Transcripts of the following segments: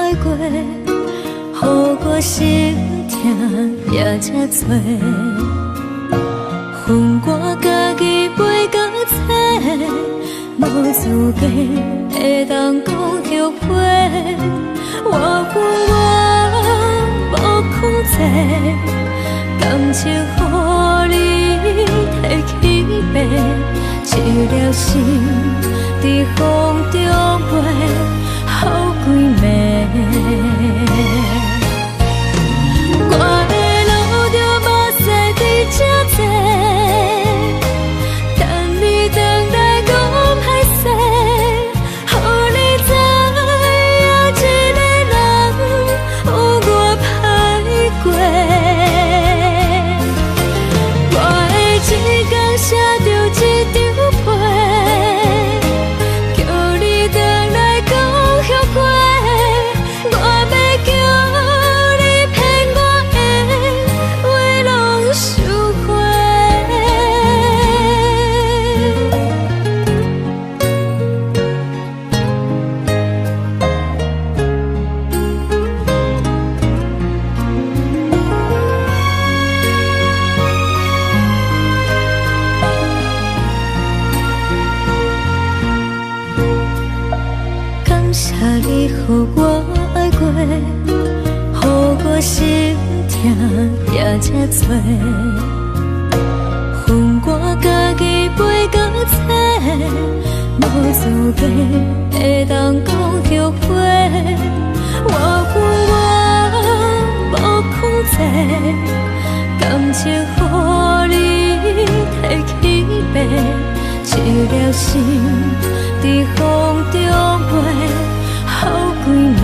爱过，予我心痛也这多。恨我家己袂到切，无资格会当讲后悔。我恨我无控制，感情予你摕去卖，一粒心在风中飞，好几暝。我的路着目屎在这多，等你回来讲歹势，予你知影一个人有我歹过。我的一天写着一张被，叫你回来讲后悔。我要叫你骗我的话拢收回。感谢你予我爱过，予我心痛也这多。恨我家己袂到切，无资格会当讲后悔。我恨我无控制，感情予你摕去卖，一粒心在风中飞，好几暝。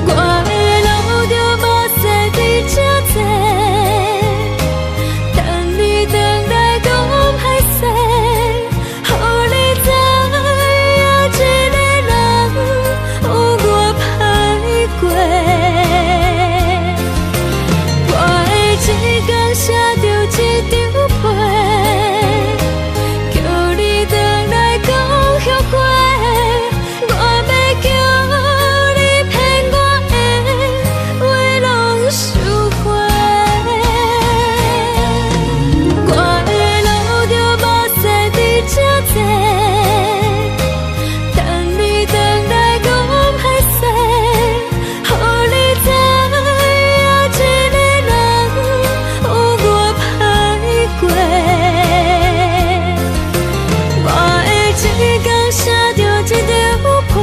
我的路着目屎在这多，等你回来讲歹势，予你知影一个人有我歹过。我的一天写着一张被，叫你回来讲后悔。我要叫你骗我的话拢收回。我的路着目屎在这多，等你回来讲歹势，予你知影一个人有我歹过。我的一天写着一张被，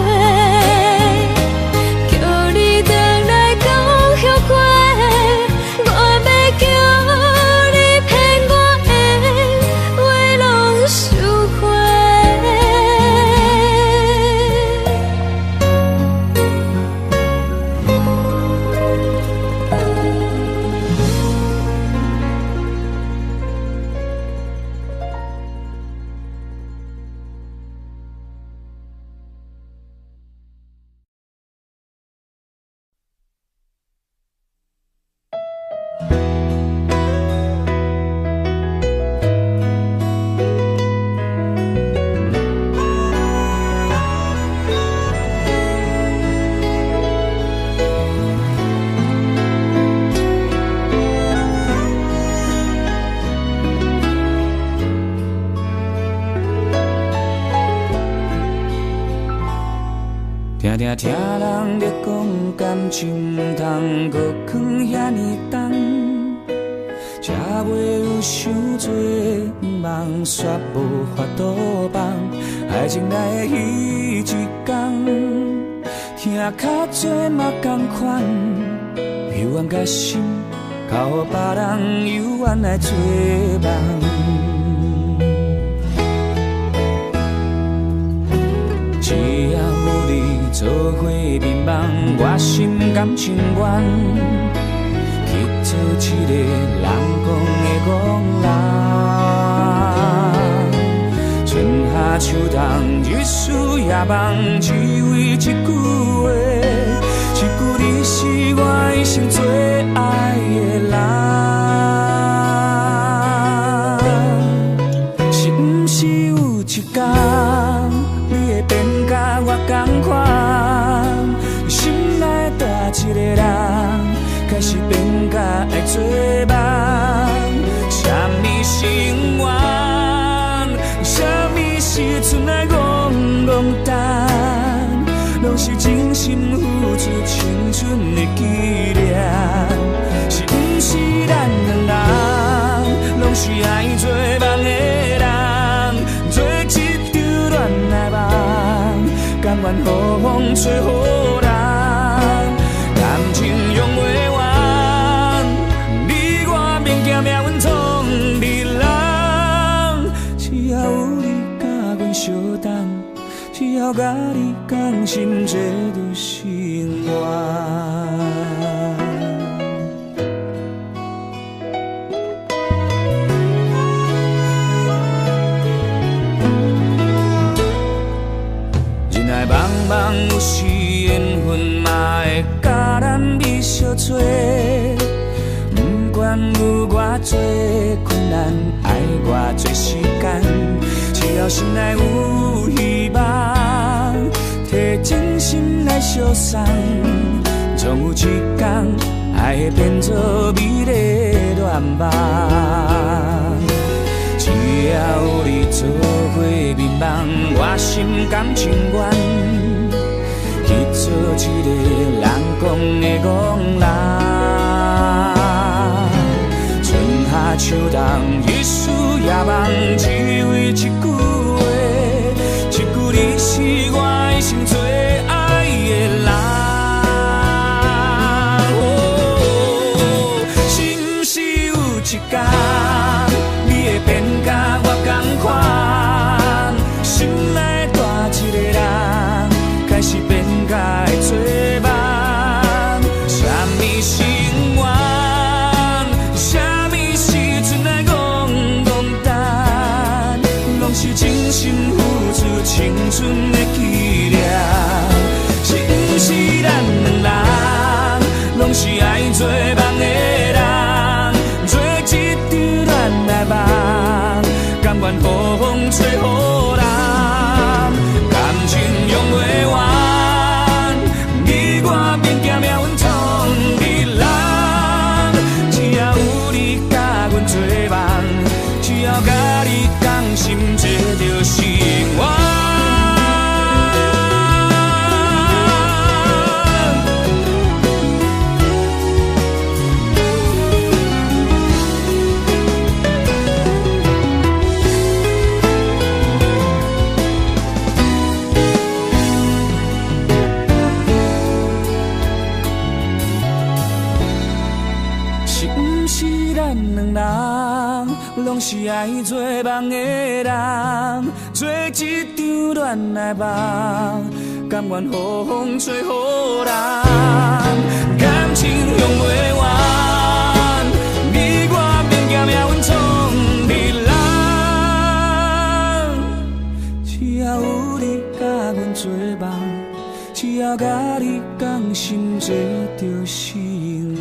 叫你回来讲后悔。我要叫你骗我的话拢收回。定定听人咧讲，感情毋通搁放遐尼重，才袂有伤多，毋茫煞无法度放。爱情来的彼一天，听较多嘛同款，幽怨甲心，交予别人幽怨来做梦。只要有你做伙眠梦，我心甘情愿去做一个人讲的戆人。春夏秋冬，日思夜梦，只为一句话，一句你是我一生最爱的人。是毋是有一天？你会变甲我同款，心内大一个人，开始变甲爱做梦。什么心愿，什么时阵来戆戆等，拢是真心付出青春的纪念。是不是咱两人，拢是爱做梦的人，做一场恋爱梦，甘愿予风吹予人，感情用袂完，你我免惊命运创日人，只要有你甲阮相等，只要甲你讲心，这就是缘。茫茫有时缘分嘛会甲咱美相做，不管有偌多困难，爱偌多时间，只要心内有希望，摕真心来相送，总有一天爱会变作美丽恋梦。只要有你做伙眠梦，我心甘情愿去做一个人讲的戆人。春夏秋冬，日思夜梦，只为一句话，一句你是我一生最爱的人。哦，是不是有一天？变甲我同款，心内大一个人，开始变甲会做梦。什么心愿，什么时阵来戆戆等，拢是真心付出青春的纪念。是不是咱两人，拢是爱做梦的人，做一场恋爱梦，甘愿予风吹予人，感情用袂完，你我免惊命运创日人。只要有你甲阮做梦，只要甲你讲心，这就是缘。拢是爱做梦的人，做一场恋爱梦，甘愿予风吹予人，感情用袂完，你我免惊命运创日人。只要有你甲阮做梦，只要甲你讲心，这就是缘。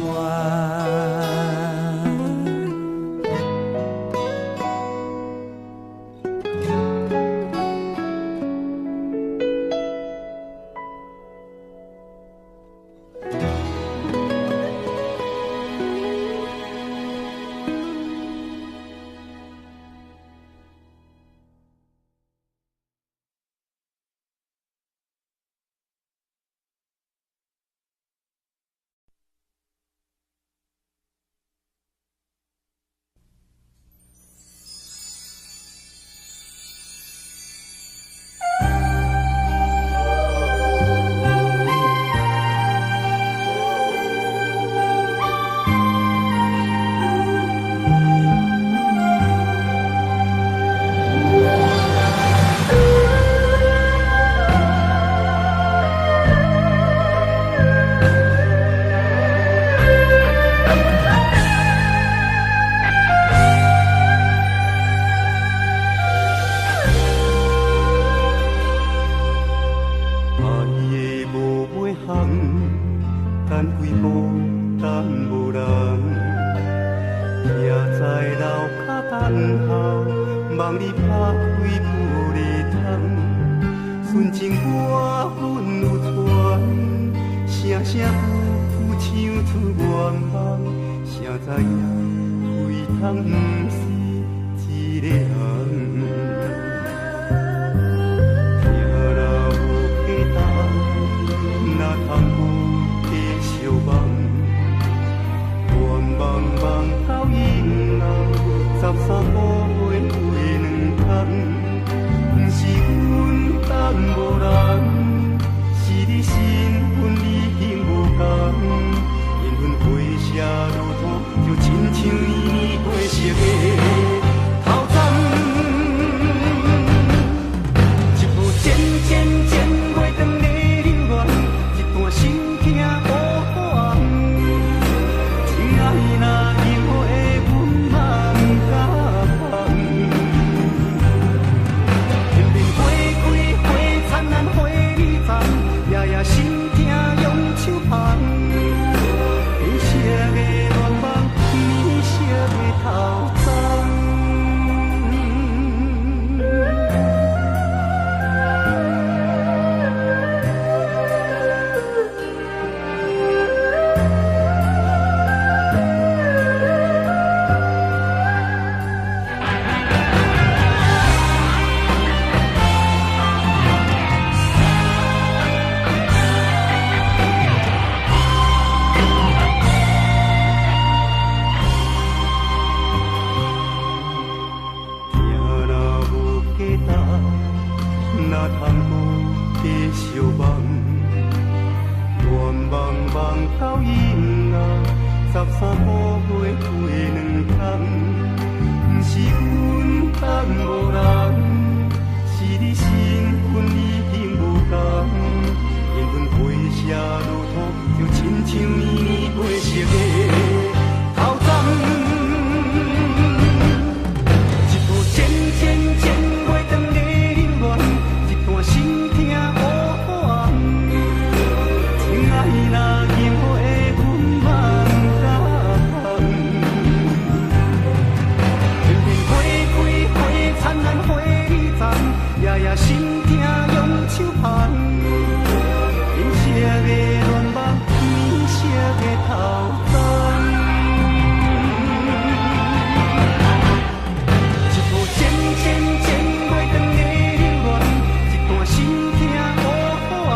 望你拍开玻璃窗，纯情我阮有传，声声句句唱出愿望，谁知影非通不是一个人。听了有假重，哪通有假相望？愿望望到永远，13步花开两空。不是阮等无人，是你身份已经无同。缘分回写如土，就亲像年年过熟的头针。一步渐渐渐袂长的流言，一段心痛无可红。亲爱若因为阮嘛不敢放。灿烂花里丛，夜夜心痛用手捧，变色的愿望，变色的头鬃。哪通有假相望？愿望望到永远，13步花开两空。不是阮等无人，是你身份已经无同。缘分回写如土，就亲像年年过熟的头鬃。一步渐渐渐袂长的流言，一段心痛无可红。亲爱若因为阮嘛不敢放。片片花开花灿烂花里丛，夜夜心痛用手捧。变色的愿望，变色的头鬃。渐渐渐袂长的流言，一段心痛无可红。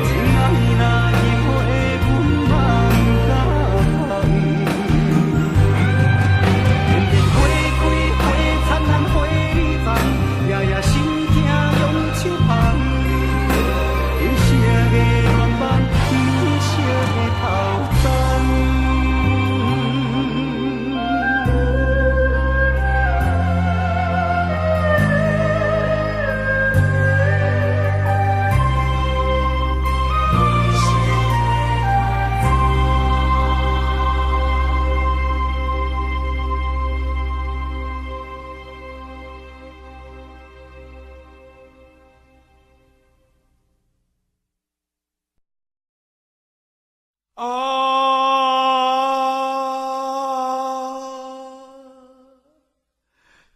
亲爱若因为阮嘛不敢放。片片花开花灿烂花里丛，夜夜心痛用手捧。变色的愿望，变色的头鬃。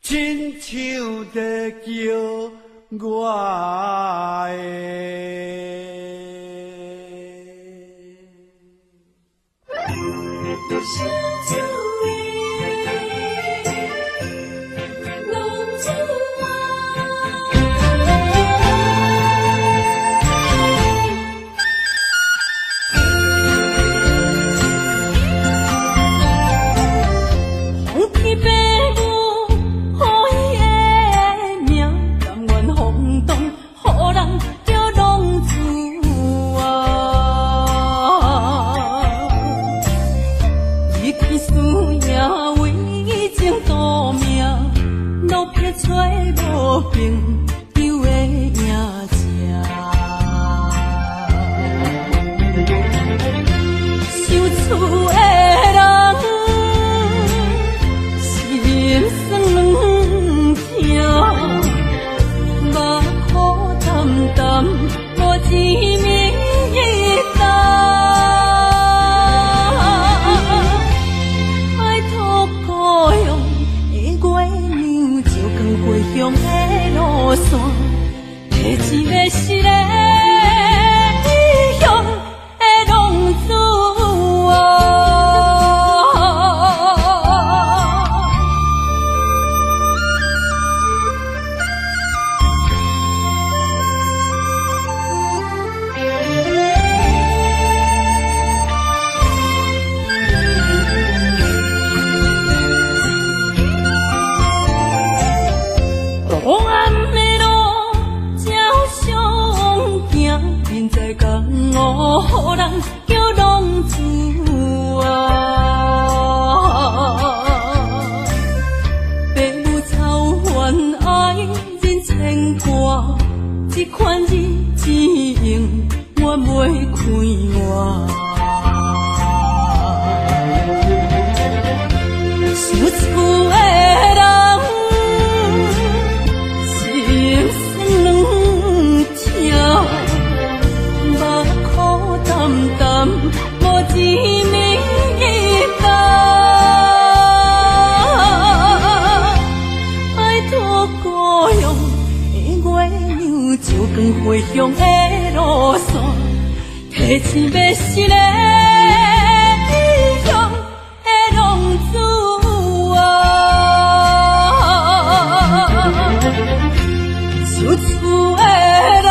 亲像在叫我人在江湖，人叫浪子啊。父母操怨爱人牵挂，这款日子用我袂开我。想厝的人心酸两条，目苦淡淡无滋味甘。爱托故乡的月亮，照光回乡的路线，提醒要是个异乡的浪子。想厝的人，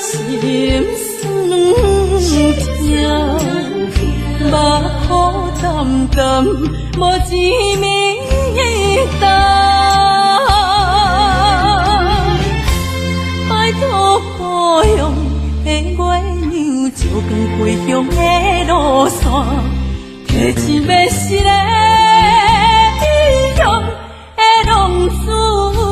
心酸两条，目苦淡淡，无滋味甘。爱托故乡的月亮，照光回乡的路线，提醒要是个异乡的浪子啊。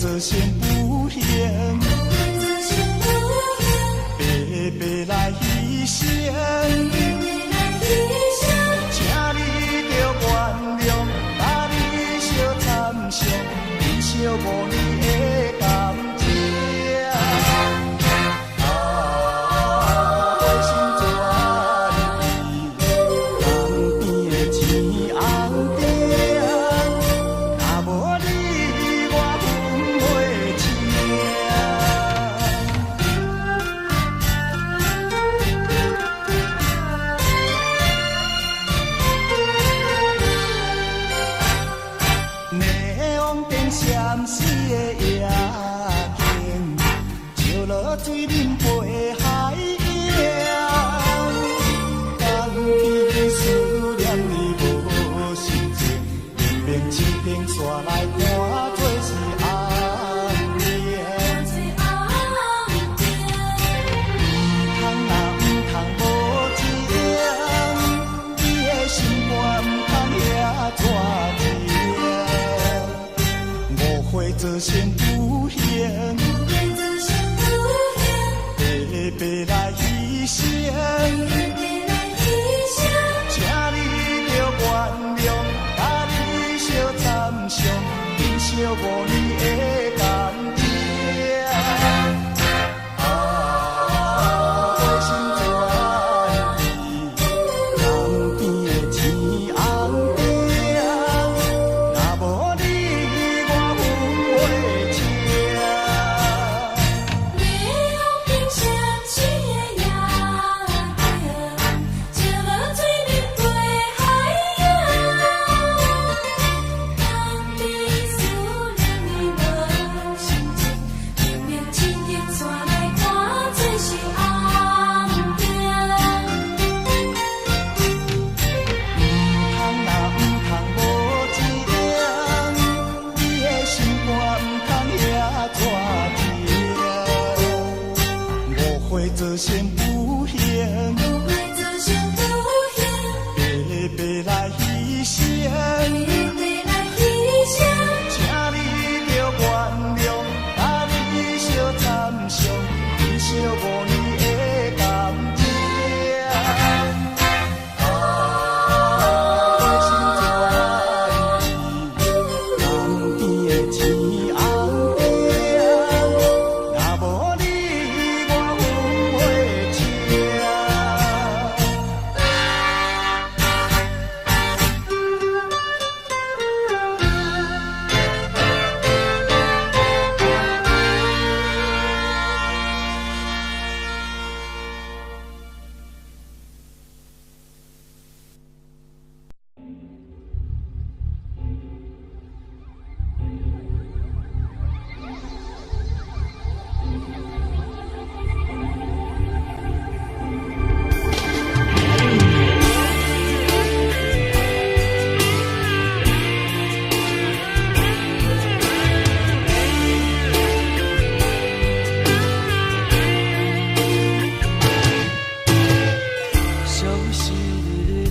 情。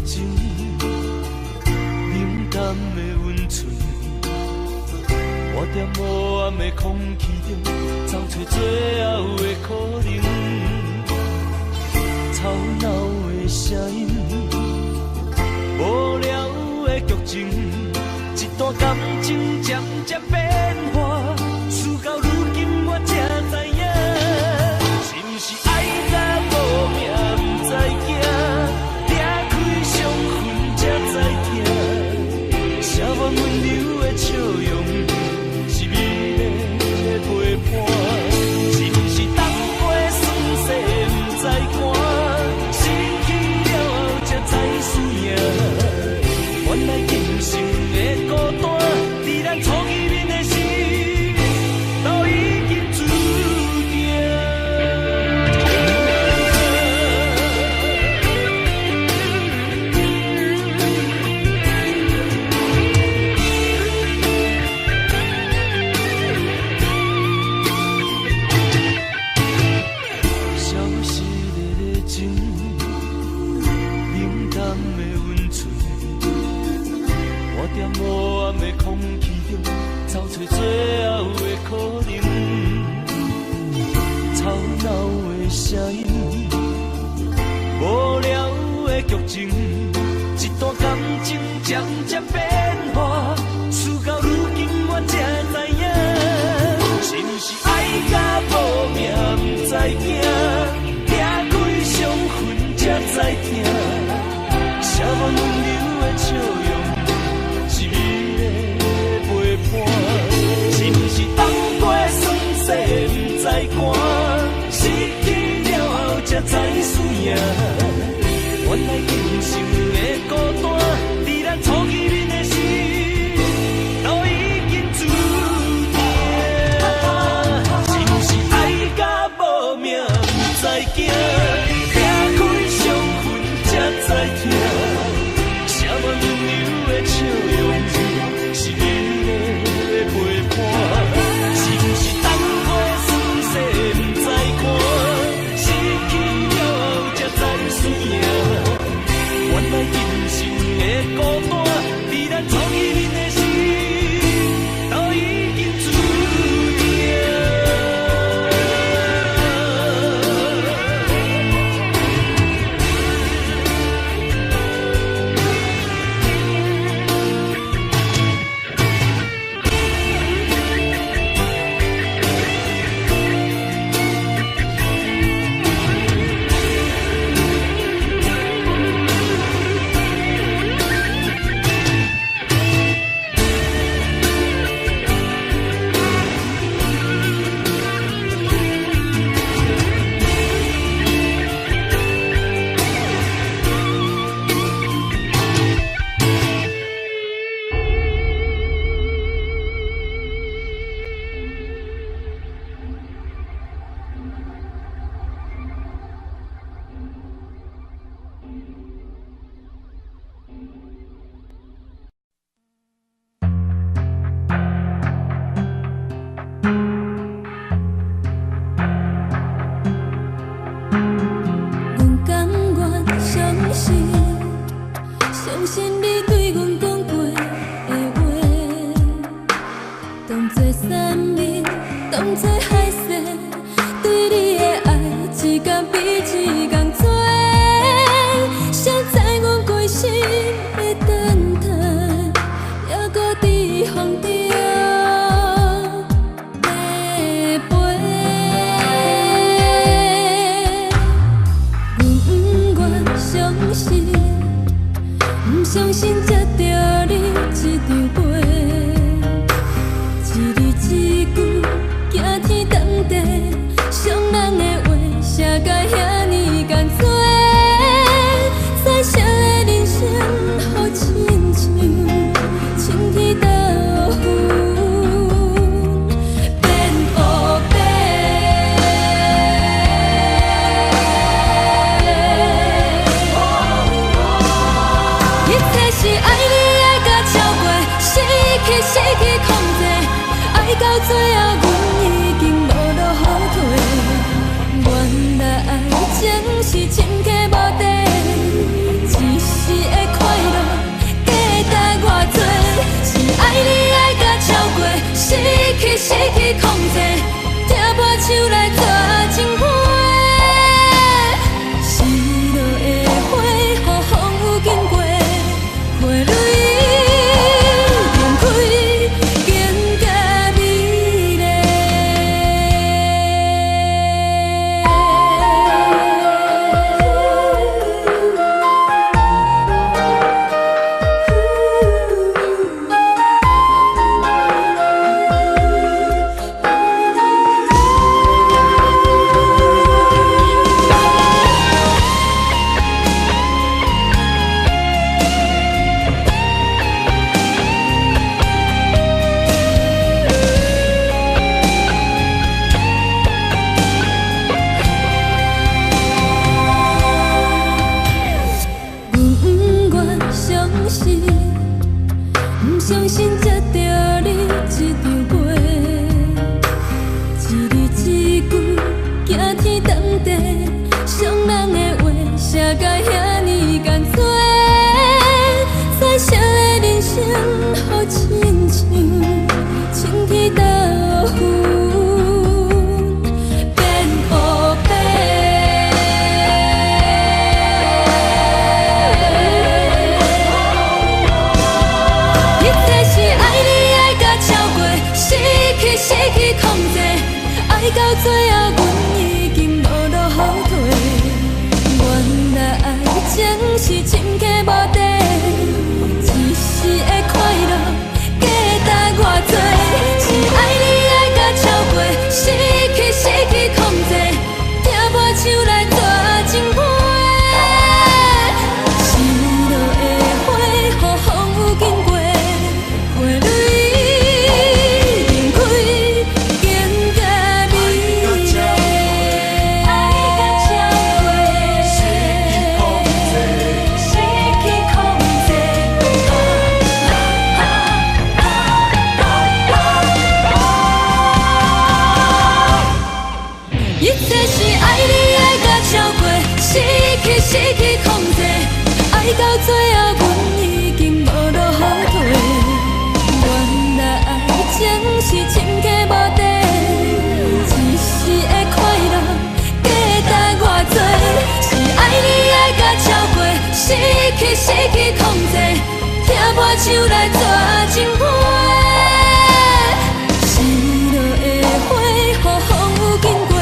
情，冷淡的温存，我在无暗的空气中找找最后的可能。吵闹的声音，无聊的剧情，一段感情渐渐变化，事到如今我才知影，是不是爱甲无命不知惊，掠开伤痕才知疼，写满温柔的笑容，是美丽的陪伴，是不是当过酸涩不知寒。原来人生的孤单，伫咱初见面的时，都已经注定。消失的热情，冷淡的温存。我在无暗的空气中找找最后的可能，吵闹的声音，无聊的剧情，一段感情渐渐变化，事到如今我才知影，是不是爱甲无命不知惊，掠开伤痕才知疼，写满温柔的笑容。是不是当过酸涩不知寒，失去了后才知输赢？原来人生的孤单，伫咱初见面的时，都已经注定。是不是爱甲无命不知惊，掠开伤痕才知疼，写满温柔的笑容。人生的孤单，伫咱初见面的时，都已经注定。是深刻无底，一时的。最后阮已经无路好退。原来爱情是深刻无底，一时的快乐价值偌多，是爱你爱甲超过，失去控制，听破手来抓情花。失去控制，爱到最后，阮已经无路好退。原来爱情是深刻无底，一时的快乐价值偌多，是爱你爱甲超过，失去控制，听破手来抓情花。失落的花，予风雨经过，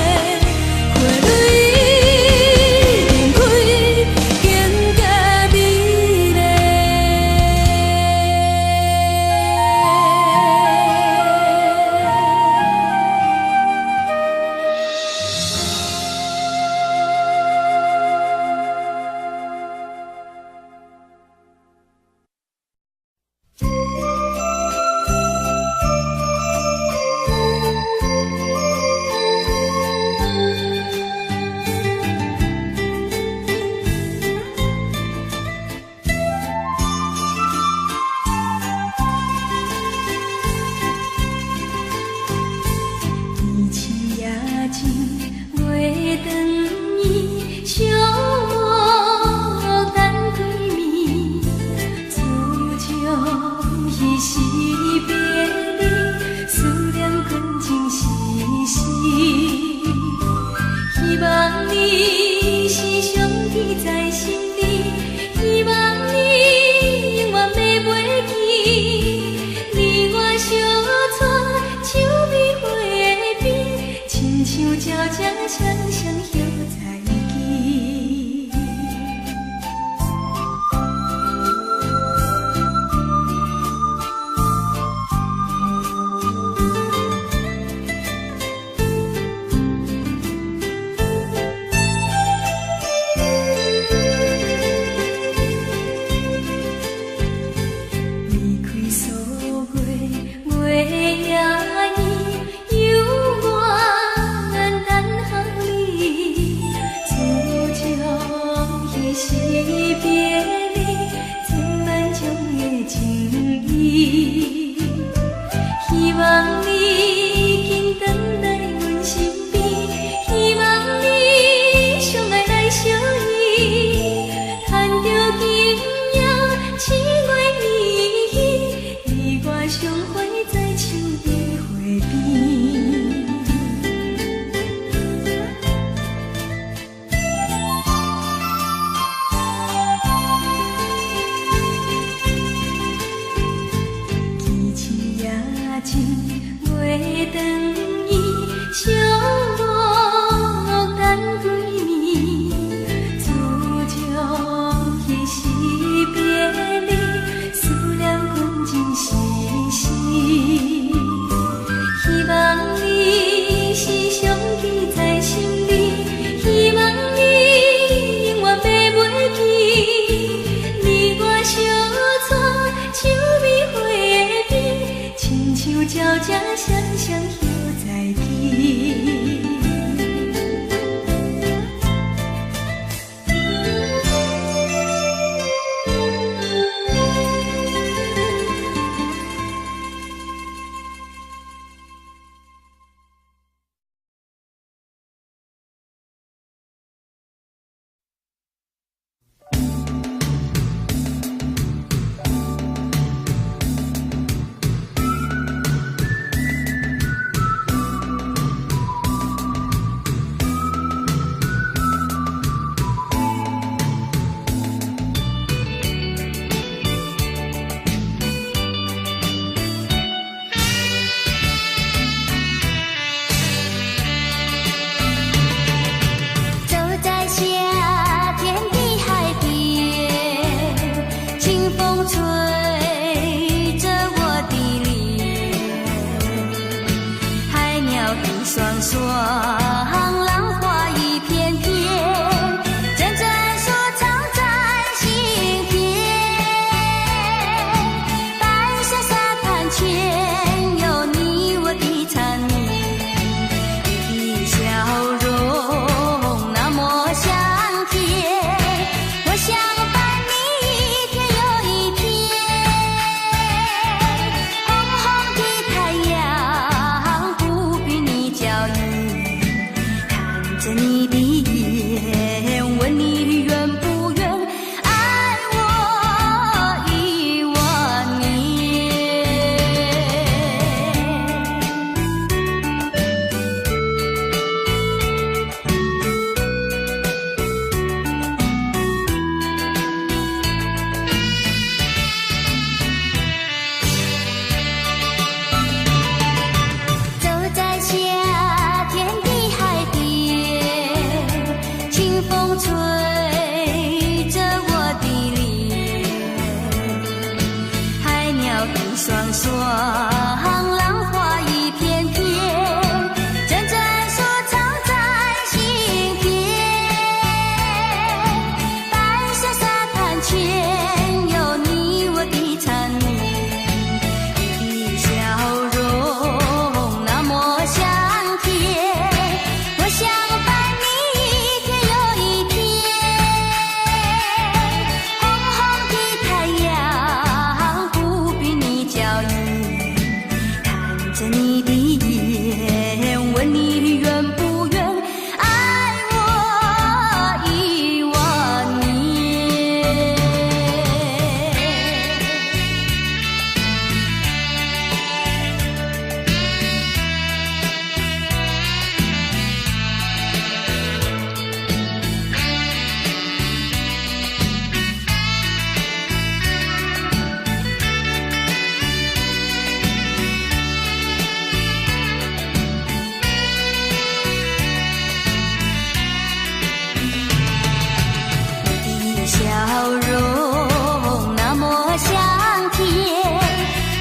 花蕊。清风吹着我的脸，海鸟的双双，浪花一片片，阵阵说唱在心田。白沙沙滩前有你我的缠绵，你的笑容那么香甜，我想伴你一天又一天。红红的太阳不比你娇艳，看着你的眼，问你愿不愿爱我10000年。走在夏天的海边，清风吹着我的脸，海鸟的双双，浪花一片片，阵阵说唱在心田。白沙沙滩前有你我的缠绵，你的笑容那么香甜，我想伴你一天又一天。红红的太阳不比你娇艳，看着你的眼，问你愿不愿爱我10000年。你的笑容那么香甜，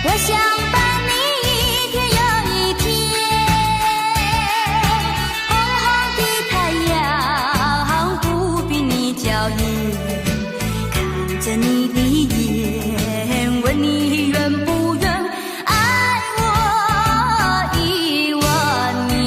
我想伴你一天又一天。红红的太阳不比你娇艳，看着你的眼，问你愿不愿爱我10000年。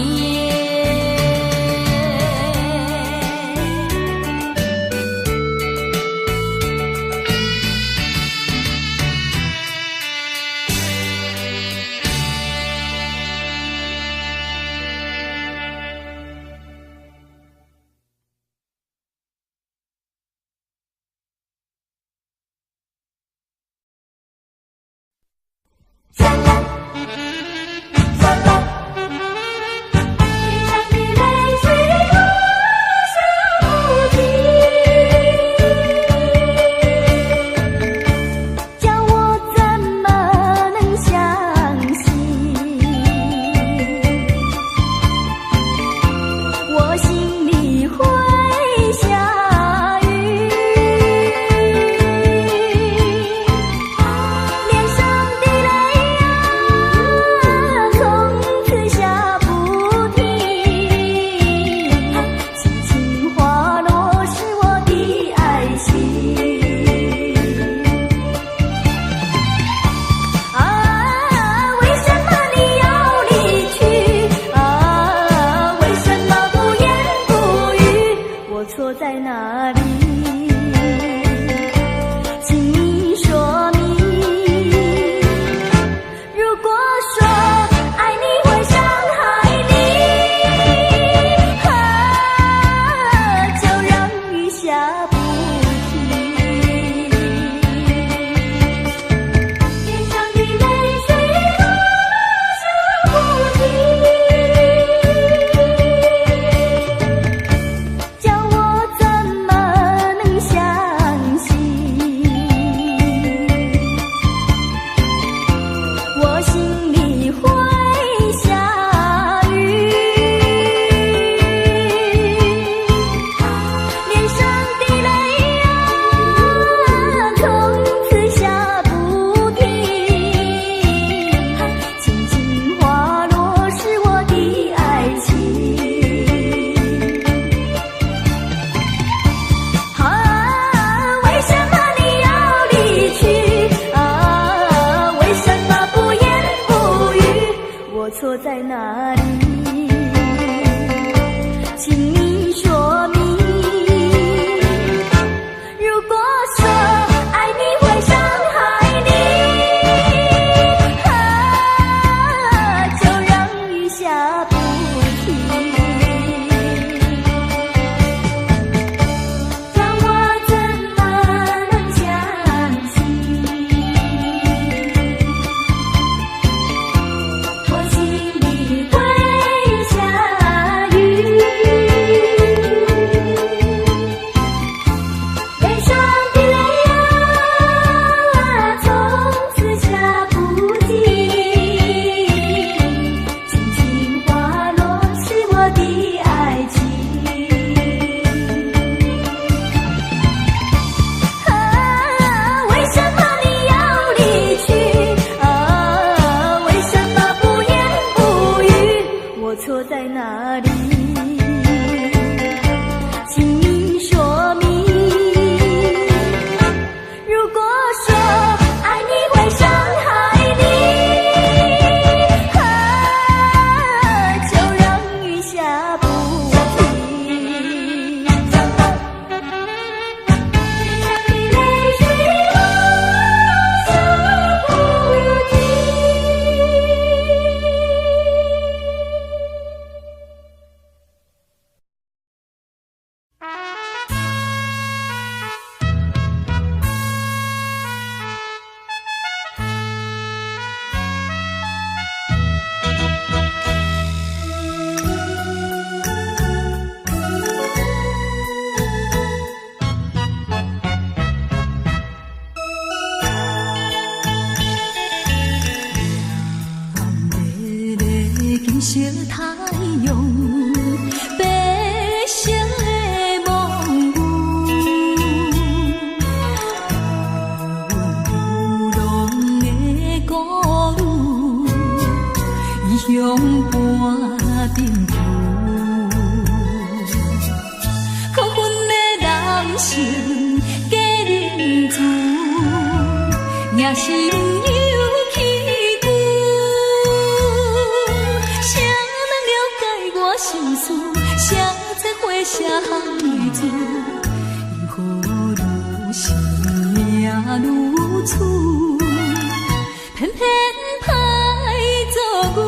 脸上的泪错在哪里？请你说明。如果说爱你会伤害你，就让雨下不停，让我怎么能相信？我心里会下雨，脸上的泪啊，从此下不尽。轻轻滑落是我的爱情。为什么你要离去？为什么不言不语？我错在哪里？请你说明。如果说爱你会伤害你，就让雨下不停，泪水落下不停。金色太阳，白色的梦舞，流浪的孤女，异乡伴冰球，可阮的人生假认输，也是有起久。谁人了解我心事？谁在花下含泪珠？因何愈是命愈处，偏偏歹做牛。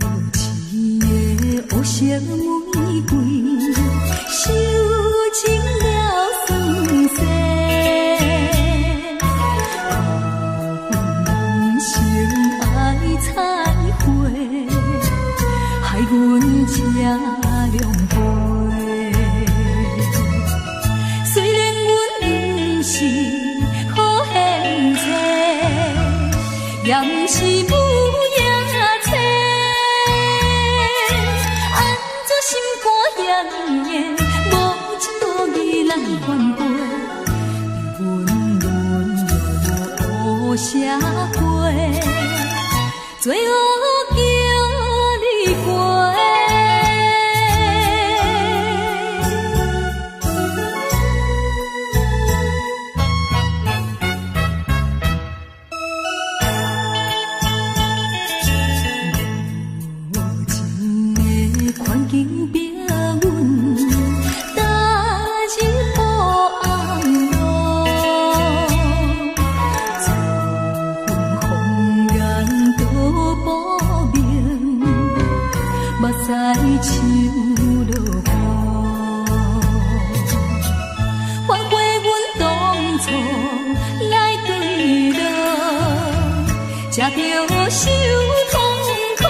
无情的黑玫瑰，收尽了酸涩。人生爱彩花，害阮吃凉杯。虽然阮不是好现世，也不是不夜车。心肝炎炎，无情无义来反背，温润无社会，最后叫你过。无情的环境逼阮，踏入黑暗路，遭阮风眼都不明，目屎像落雨，反悔阮当初来对落，才着受痛苦。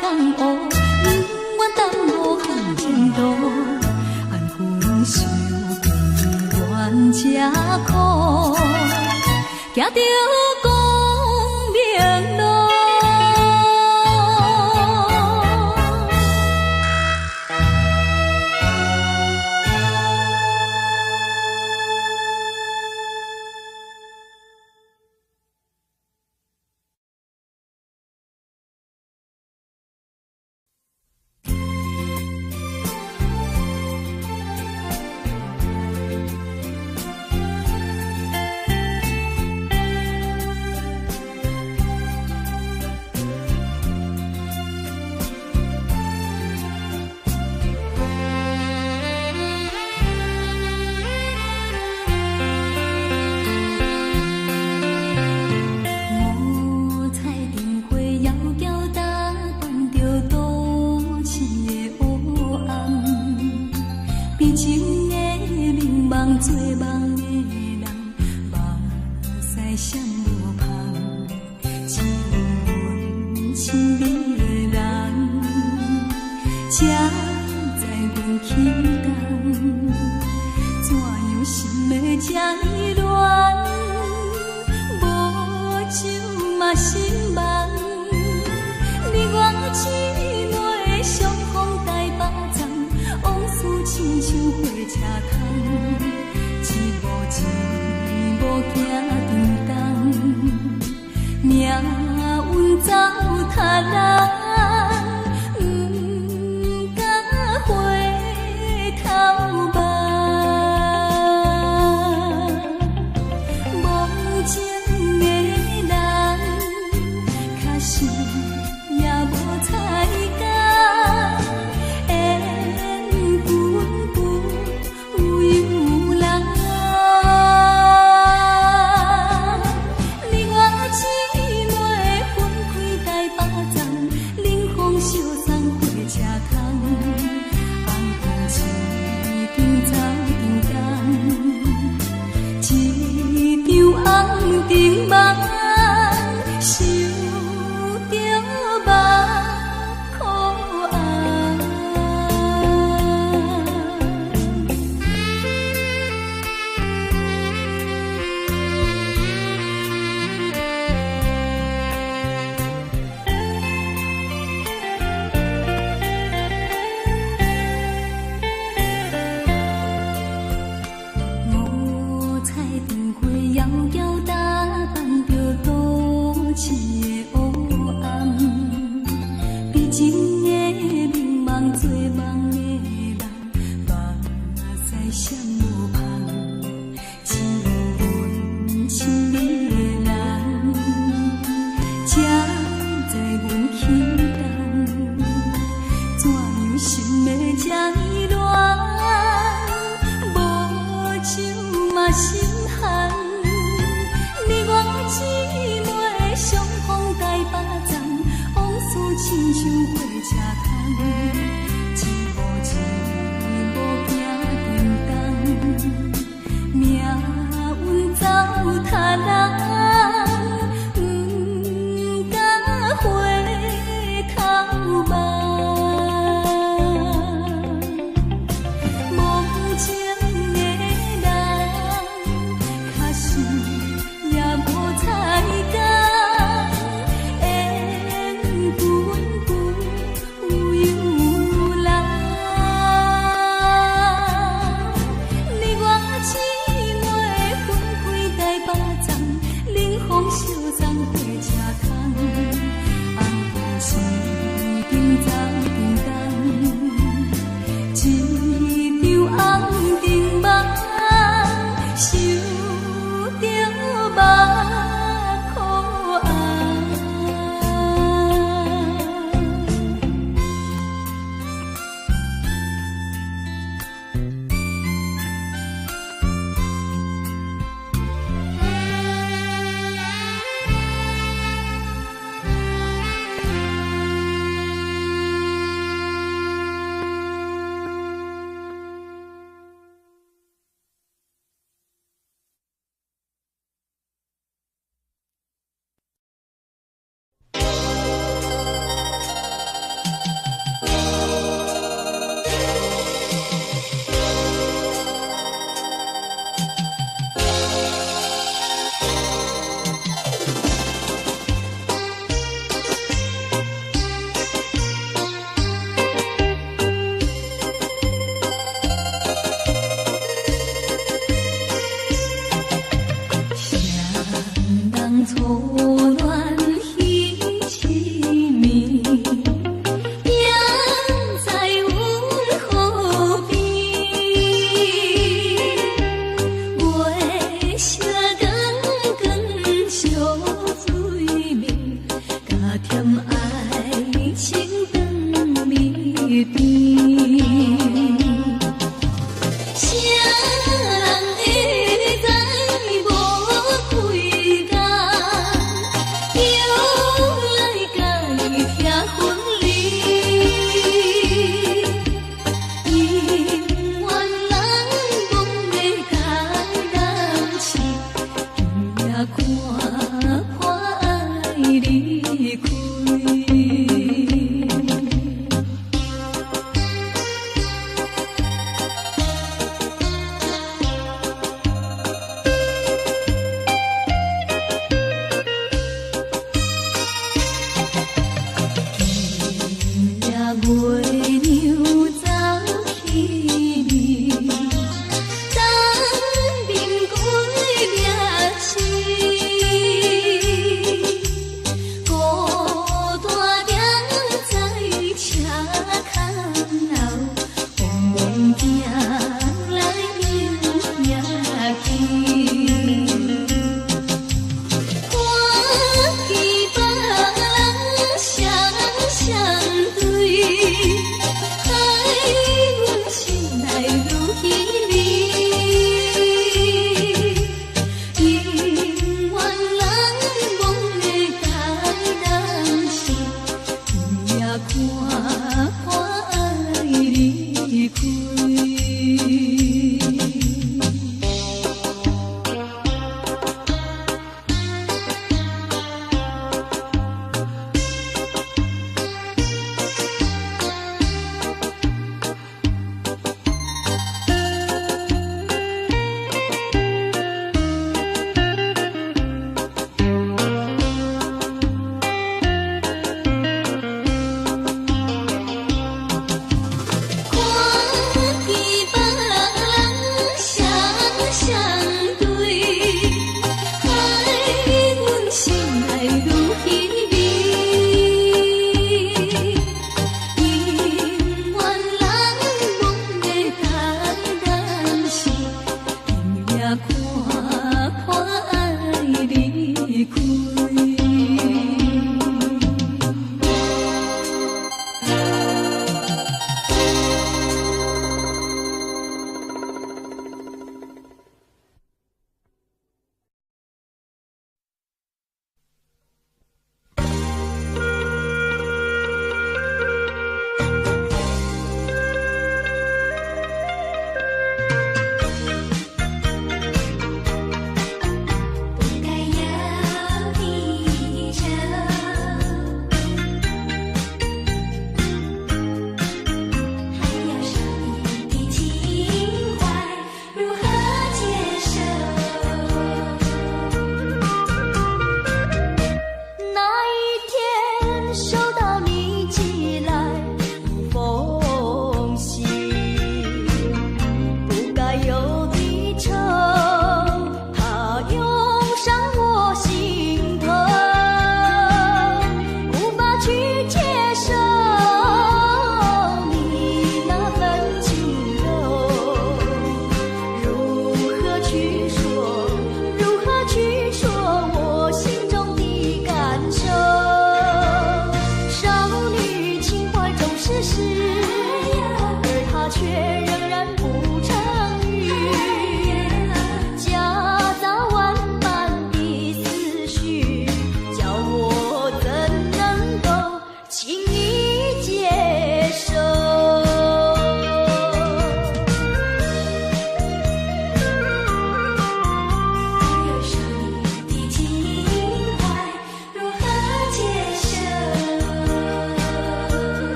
江湖，不愿耽误行前途，安分守贫愿吃苦，行着光明路。深的黑暗，比情的迷茫做梦的人，目屎闪无香，只有阮亲密的人，才知阮起动，怎样心要这呢乱？无酒嘛心梦，你我姊妹相逢台北站，往事亲像火车窗，一步一步行沉重，命运走塔人。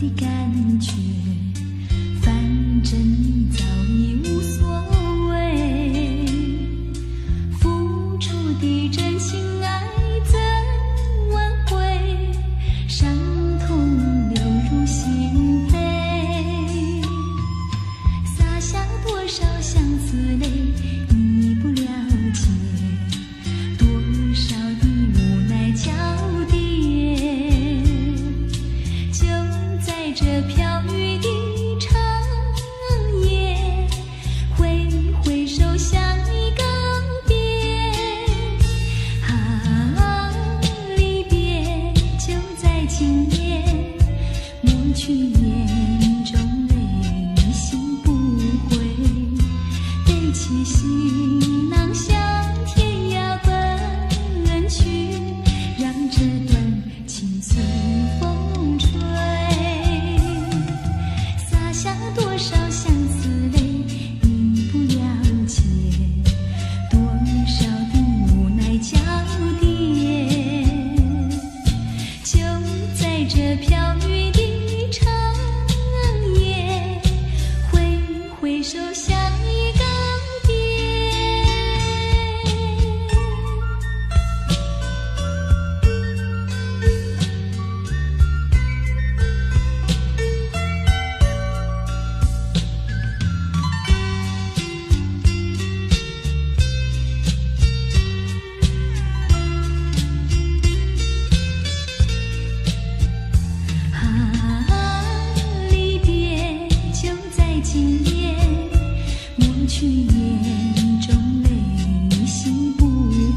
的感觉，反正你早已无所谓。付出的真心爱怎挽回？伤痛流入心扉，洒下多少相思泪，你不了解。多少的无奈交叠，就在这飘雨的长夜，挥挥手向你告别。啊，离别就在今夜，抹去眼中泪，心不悔。背起行囊向天涯奔去，让这段情随风吹。洒下多少相思泪，你不了解。多少的无奈交叠，就在这飘雨的长夜，挥挥手向你告别。啊，离别就在今夜，抹去眼中泪，心不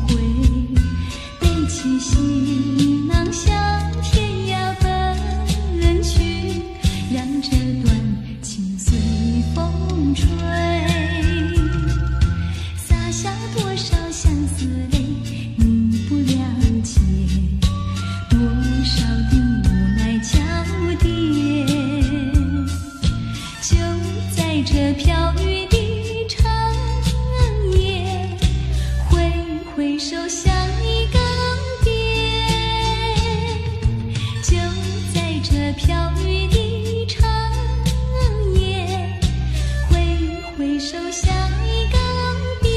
悔。背起行囊向天涯奔去，让这段情随风吹。洒下多少相思泪，你不了解。多少的无奈交叠，就在这飘雨的长夜，挥挥手向你告别。就在这飘雨的长夜，挥挥手向你告别。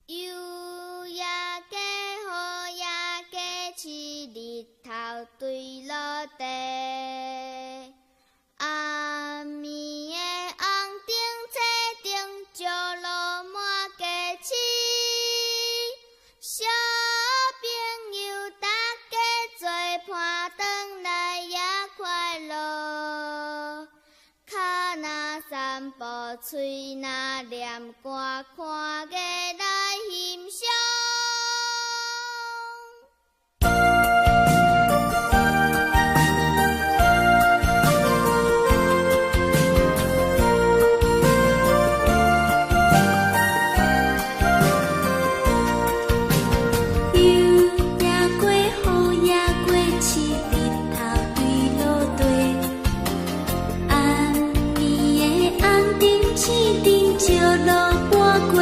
有夜加雨夜加恻，日头对落地。暗暝的红灯车顶，石路满街市。小朋友大家做伴，转来也快乐。脚若散步，嘴若念歌，看月来欣赏。路半过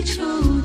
处。